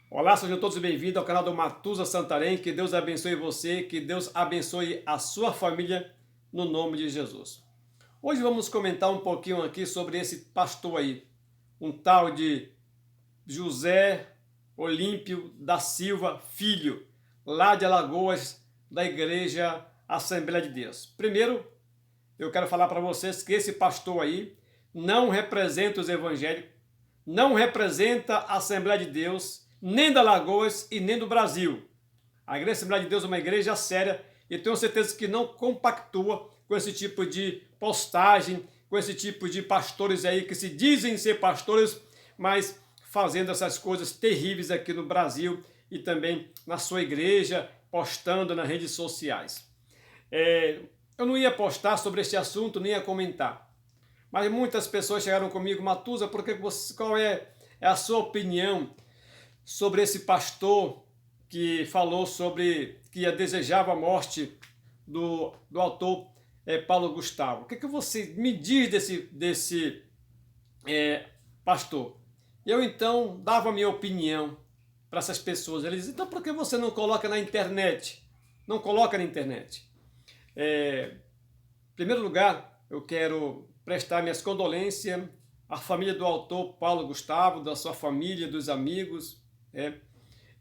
Olá, sejam todos bem-vindos ao canal do Matuza Santarém. Que Deus abençoe você, que Deus abençoe a sua família, no nome de Jesus. Hoje vamos comentar um pouquinho aqui sobre esse pastor aí, um tal de José Olímpio da Silva Filho, lá de Alagoas, da Igreja Assembleia de Deus. Primeiro, eu quero falar para vocês que esse pastor aí não representa os evangélicos, não representa a Assembleia de Deus, nem da Alagoas e nem do Brasil. A Igreja Assembleia de Deus é uma igreja séria e tenho certeza que não compactua com esse tipo de postagem, com esse tipo de pastores aí que se dizem ser pastores, mas fazendo essas coisas terríveis aqui no Brasil e também na sua igreja, postando nas redes sociais. Eu não ia postar sobre este assunto, nem ia comentar. Mas muitas pessoas chegaram comigo, Matuza, qual é a sua opinião sobre esse pastor que falou sobre que desejava a morte do autor Paulo Gustavo? O que você me diz desse pastor? Eu então dava a minha opinião para essas pessoas. Eles diziam, então por que você não coloca na internet? Não coloca na internet. Em primeiro lugar, eu quero prestar minhas condolências à família do autor Paulo Gustavo, da sua família, dos amigos.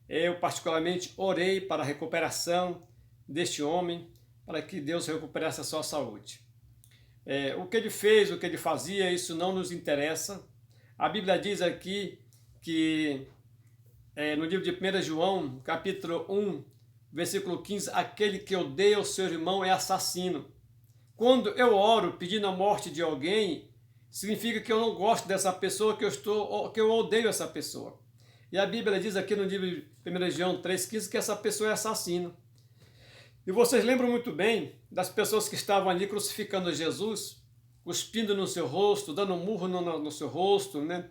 Eu particularmente orei para a recuperação deste homem, para que Deus recuperasse a sua saúde. O que ele fez, o que ele fazia, isso não nos interessa. A Bíblia diz aqui que no livro de 1 João, capítulo 1, versículo 15, aquele que odeia o seu irmão é assassino. Quando eu oro pedindo a morte de alguém, significa que eu não gosto dessa pessoa, que eu odeio essa pessoa. E a Bíblia diz aqui no livro de 1 João 3,15 que essa pessoa é assassino. E vocês lembram muito bem das pessoas que estavam ali crucificando Jesus, cuspindo no seu rosto, dando um murro no seu rosto, né?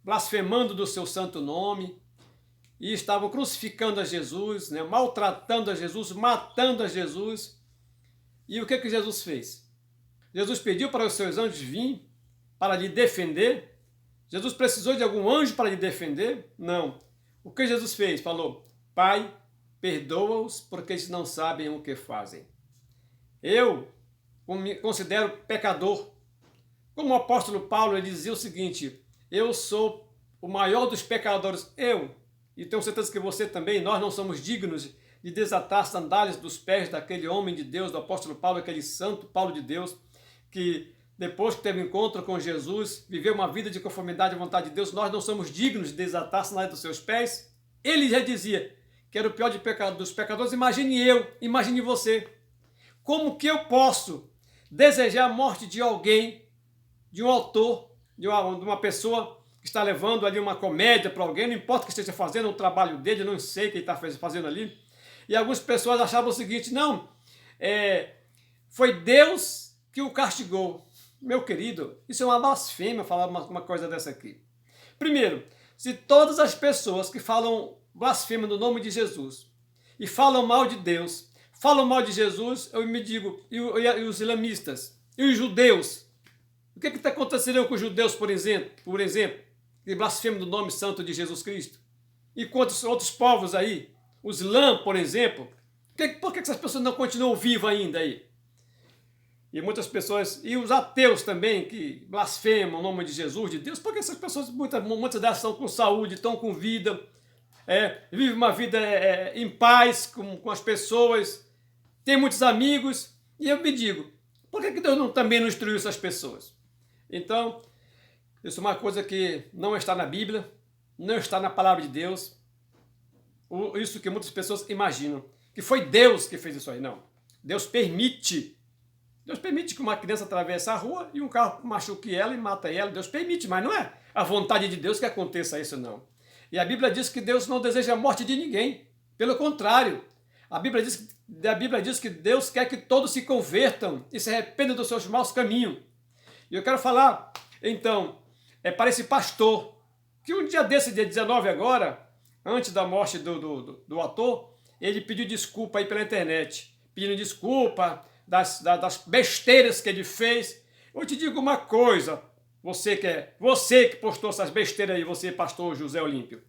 Blasfemando do seu santo nome, e estavam crucificando a Jesus, né? Maltratando a Jesus, matando a Jesus. E o que Jesus fez? Jesus pediu para os seus anjos virem para lhe defender. Jesus precisou de algum anjo para lhe defender? Não. O que Jesus fez? Falou, Pai, perdoa-os porque eles não sabem o que fazem. Eu me considero pecador. Como o apóstolo Paulo, ele dizia o seguinte, eu sou o maior dos pecadores, e tenho certeza que você também, nós não somos dignos de desatar as sandálias dos pés daquele homem de Deus, do apóstolo Paulo, aquele santo Paulo de Deus, que depois que teve um encontro com Jesus, viveu uma vida de conformidade à vontade de Deus, nós não somos dignos de desatar as sandálias dos seus pés. Ele já dizia que era o pior dos pecadores. Imagine você. Como que eu posso desejar a morte de alguém, de um autor, de uma pessoa que está levando ali uma comédia para alguém, não importa o que esteja fazendo, o trabalho dele, eu não sei o que ele está fazendo ali. E algumas pessoas achavam o seguinte, não, foi Deus que o castigou. Meu querido, isso é uma blasfêmia falar uma coisa dessa aqui. Primeiro, se todas as pessoas que falam blasfêmia no nome de Jesus e falam mal de Deus, falam mal de Jesus, eu me digo, e os islamistas, e os judeus, o que está acontecendo com os judeus, por exemplo, que blasfemam do nome santo de Jesus Cristo? E com outros povos aí, o Islã, por exemplo, por que essas pessoas não continuam vivas ainda aí? E muitas pessoas, e os ateus também, que blasfemam o nome de Jesus, de Deus, porque essas pessoas, muitas delas estão com saúde, estão com vida, vivem uma vida em paz com as pessoas, têm muitos amigos, e eu me digo, por que Deus também não instruiu essas pessoas? Então, isso é uma coisa que não está na Bíblia, não está na palavra de Deus, isso que muitas pessoas imaginam, que foi Deus que fez isso aí. Não, Deus permite que uma criança atravesse a rua e um carro machuque ela e mata ela. Deus permite, mas não é a vontade de Deus que aconteça isso, não. E a Bíblia diz que Deus não deseja a morte de ninguém. Pelo contrário, a Bíblia diz que Deus quer que todos se convertam e se arrependam dos seus maus caminhos. E eu quero falar, então, para esse pastor, que um dia desse, dia 19 agora, antes da morte do ator, ele pediu desculpa aí pela internet. Pedindo desculpa das besteiras que ele fez. Eu te digo uma coisa, você que postou essas besteiras aí, você, pastor José Olímpio.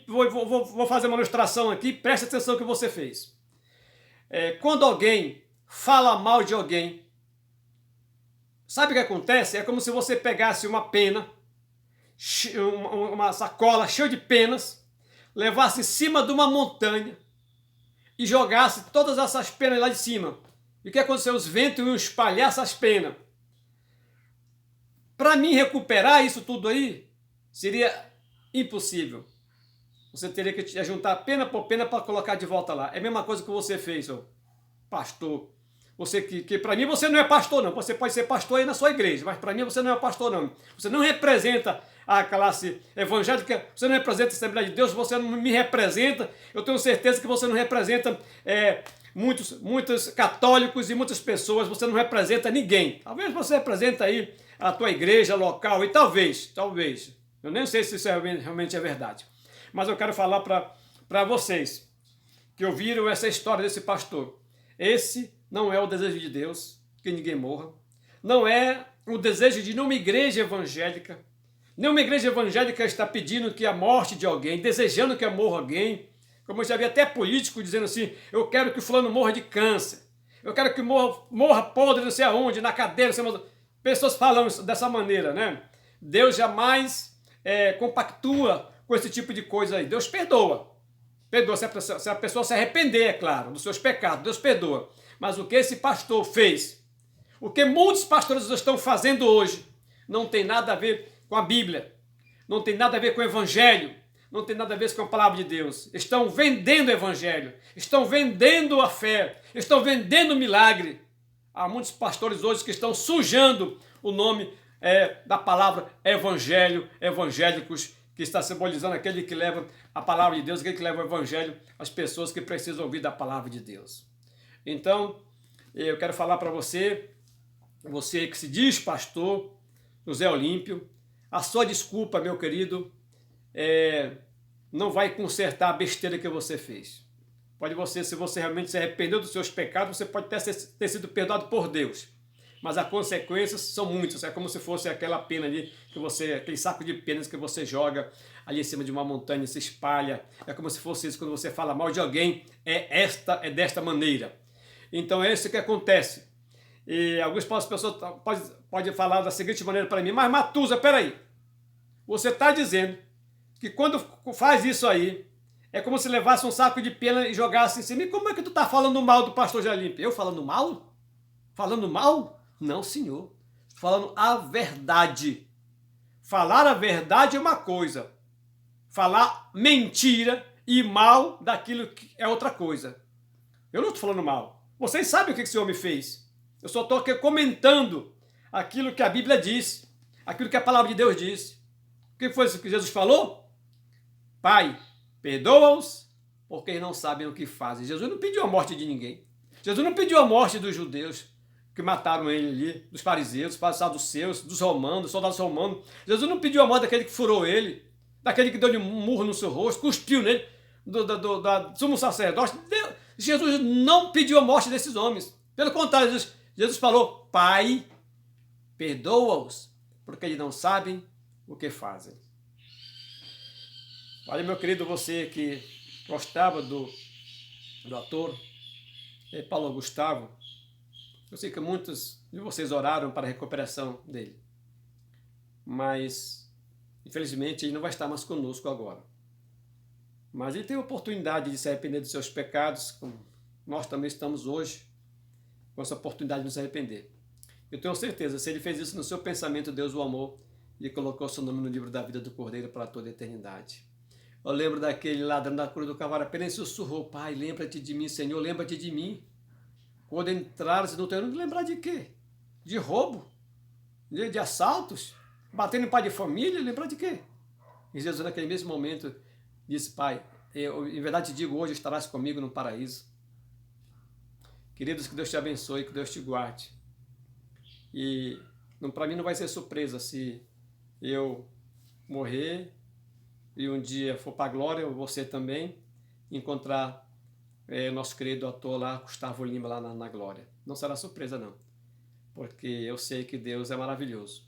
Vou fazer uma ilustração aqui, preste atenção no que você fez. Quando alguém fala mal de alguém, sabe o que acontece? É como se você pegasse uma pena, uma sacola cheia de penas, levasse em cima de uma montanha e jogasse todas essas penas lá de cima. E o que aconteceu? Os ventos iam espalhar essas penas. Para mim recuperar isso tudo aí, seria impossível. Você teria que juntar pena por pena para colocar de volta lá. É a mesma coisa que você fez, ô pastor. Você que para mim você não é pastor, não. Você pode ser pastor aí na sua igreja, mas para mim você não é pastor, não. Você não representa a classe evangélica, você não representa a Assembleia de Deus, você não me representa. Eu tenho certeza que você não representa muitos católicos e muitas pessoas, você não representa ninguém. Talvez você representa aí a tua igreja local, e talvez, eu nem sei se isso realmente é verdade. Mas eu quero falar para vocês que ouviram essa história desse pastor. Esse não é o desejo de Deus, que ninguém morra. Não é o desejo de nenhuma igreja evangélica. Nenhuma igreja evangélica está pedindo que a morte de alguém, desejando que morra alguém. Como eu já vi até político dizendo assim, eu quero que o fulano morra de câncer. Eu quero que morra podre não sei aonde, na cadeira. Não sei onde. Pessoas falam dessa maneira, né? Deus jamais compactua com esse tipo de coisa aí. Deus perdoa. Perdoa se a pessoa se arrepender, é claro, dos seus pecados. Deus perdoa. Mas o que esse pastor fez, o que muitos pastores estão fazendo hoje, não tem nada a ver com a Bíblia, não tem nada a ver com o Evangelho, não tem nada a ver com a palavra de Deus. Estão vendendo o Evangelho, estão vendendo a fé, estão vendendo o milagre. Há muitos pastores hoje que estão sujando o nome da palavra Evangelho, evangélicos, que está simbolizando aquele que leva a palavra de Deus, aquele que leva o Evangelho às pessoas que precisam ouvir da palavra de Deus. Então, eu quero falar para você que se diz pastor, José Olímpio, a sua desculpa, meu querido, não vai consertar a besteira que você fez. Se você realmente se arrependeu dos seus pecados, você pode ter sido perdoado por Deus. Mas as consequências são muitas. É como se fosse aquela pena ali, aquele saco de penas que você joga ali em cima de uma montanha e se espalha. É como se fosse isso quando você fala mal de alguém. É desta maneira. Então é isso que acontece. E algumas pessoas podem falar da seguinte maneira para mim, mas Matuza, peraí. Você está dizendo que quando faz isso aí, é como se levasse um saco de pena e jogasse em cima. E como é que tu está falando mal do pastor José Olímpio? Eu falando mal? Falando mal? Não, senhor. Estou falando a verdade. Falar a verdade é uma coisa. Falar mentira e mal daquilo que é outra coisa. Eu não estou falando mal. Vocês sabem o que esse homem fez. Eu só estou aqui comentando aquilo que a Bíblia diz, aquilo que a palavra de Deus diz. O que foi isso que Jesus falou? Pai, perdoa-os, porque eles não sabem o que fazem. Jesus não pediu a morte de ninguém. Jesus não pediu a morte dos judeus que mataram ele ali, dos fariseus, dos saduceus, dos romanos, dos soldados romanos. Jesus não pediu a morte daquele que furou ele, daquele que deu-lhe um murro no seu rosto, cuspiu nele, do sumo sacerdote. Jesus não pediu a morte desses homens. Pelo contrário, Jesus falou, Pai, perdoa-os, porque eles não sabem o que fazem. Olha, meu querido, você que gostava do ator Paulo Gustavo, eu sei que muitos de vocês oraram para a recuperação dele, mas infelizmente ele não vai estar mais conosco agora. Mas ele tem a oportunidade de se arrepender dos seus pecados, como nós também estamos hoje com essa oportunidade de nos arrepender. Eu tenho certeza, se ele fez isso no seu pensamento, Deus o amou e colocou seu nome no livro da vida do Cordeiro para toda a eternidade. Eu lembro daquele ladrão da cruz do Calvário, apenas sussurrou, Pai, lembra-te de mim, Senhor, lembra-te de mim. Quando entraram no terreno, lembrar de quê? De roubo? De assaltos? Batendo em pai de família? Lembrar de quê? E Jesus, naquele mesmo momento, disse, Pai, eu em verdade te digo, hoje estarás comigo no paraíso. Queridos, que Deus te abençoe, que Deus te guarde. E para mim não vai ser surpresa se eu morrer e um dia for para a glória, você também, encontrar nosso querido ator lá, Gustavo Lima, lá na glória. Não será surpresa, não. Porque eu sei que Deus é maravilhoso.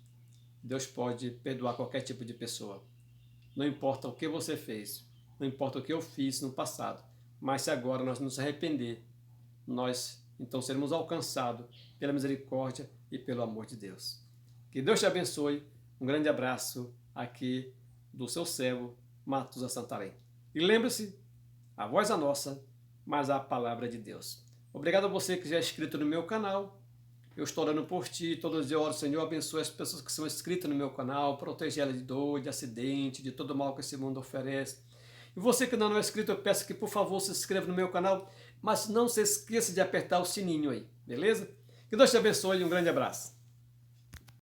Deus pode perdoar qualquer tipo de pessoa. Não importa o que você fez. não importa o que eu fiz no passado, mas se agora nós nos arrepender, nós então seremos alcançados pela misericórdia e pelo amor de Deus. Que Deus te abençoe. Um grande abraço aqui do seu servo, Matuza Santarém. E lembre-se, a voz é nossa, mas a palavra é de Deus. Obrigado a você que já é inscrito no meu canal. Eu estou orando por ti, todos os dias eu oro, Senhor, abençoe as pessoas que são inscritas no meu canal, protege elas de dor, de acidente, de todo mal que esse mundo oferece. E você que não é inscrito, eu peço que por favor se inscreva no meu canal, mas não se esqueça de apertar o sininho aí, beleza? Que Deus te abençoe e um grande abraço.